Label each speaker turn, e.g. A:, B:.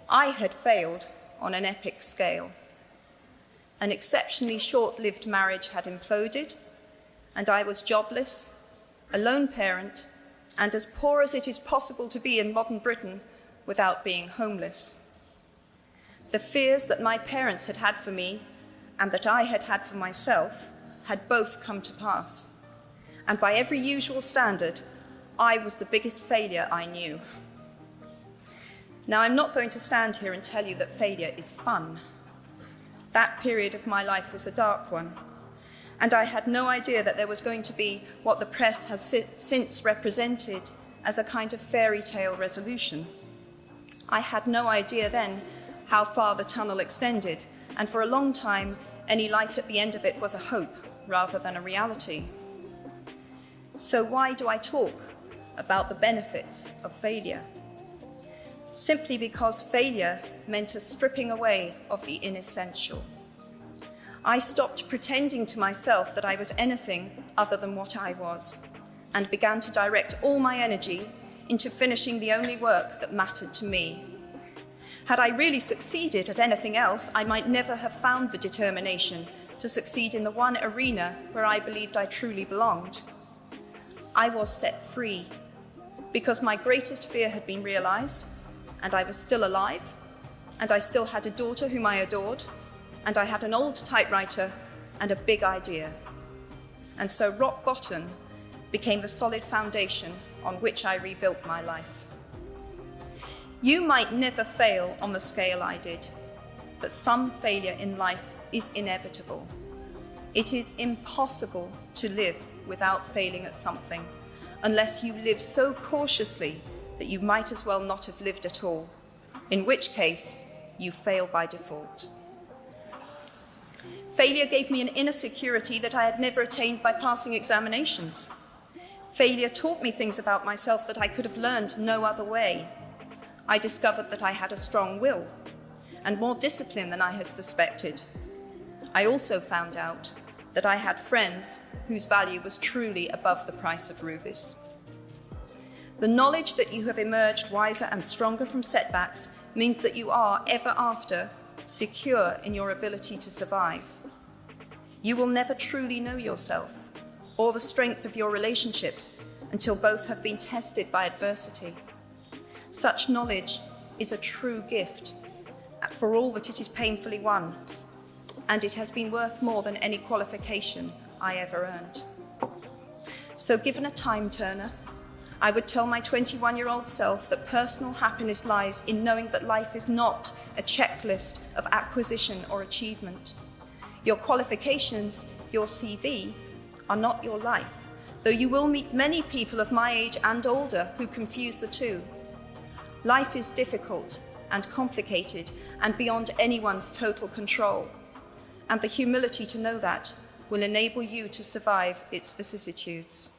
A: I had failed on an epic scale. An exceptionally short-lived marriage had imploded, and I was jobless, a lone parent, and as poor as it is possible to be in modern Britain without being homeless. The fears that my parents had had for me and that I had had for myself had both come to pass. And by every usual standard, I was the biggest failure I knew. Now, I'm not going to stand here and tell you that failure is fun. That period of my life was a dark one, and I had no idea that there was going to be what the press has since represented as a kind of fairy tale resolution. I had no idea then how far the tunnel extended, and for a long time, any light at the end of it was a hope rather than a reality. So why do I talk about the benefits of failure? Simply because failure meant a stripping away of the inessential. I stopped pretending to myself that I was anything other than what I was, and began to direct all my energy into finishing the only work that mattered to me. Had I really succeeded at anything else, I might never have found the determination to succeed in the one arena where I believed I truly belonged. I was set free because my greatest fear had been realized, and I was still alive, and I still had a daughter whom I adored, and I had an old typewriter and a big idea. And so rock bottom became the solid foundation on which I rebuilt my life. You might never fail on the scale I did, but some failure in life is inevitable. It is impossible to live without failing at something, unless you live so cautiously that you might as well not have lived at all, in which case you fail by default. Failure gave me an inner security that I had never attained by passing examinations. Failure taught me things about myself that I could have learned no other way. I discovered that I had a strong will and more discipline than I had suspected. I also found out that I had friends whose value was truly above the price of rubies. The knowledge that you have emerged wiser and stronger from setbacks means that you are, ever after, secure in your ability to survive. You will never truly know yourself or the strength of your relationships until both have been tested by adversity. Such knowledge is a true gift, for all that it is painfully won, and it has been worth more than any qualification I ever earned. So given a time turner, I would tell my 21-year-old self that personal happiness lies in knowing that life is not a checklist of acquisition or achievement. Your qualifications, your CV, are not your life, though you will meet many people of my age and older who confuse the two. Life is difficult and complicated and beyond anyone's total control, and the humility to know that will enable you to survive its vicissitudes.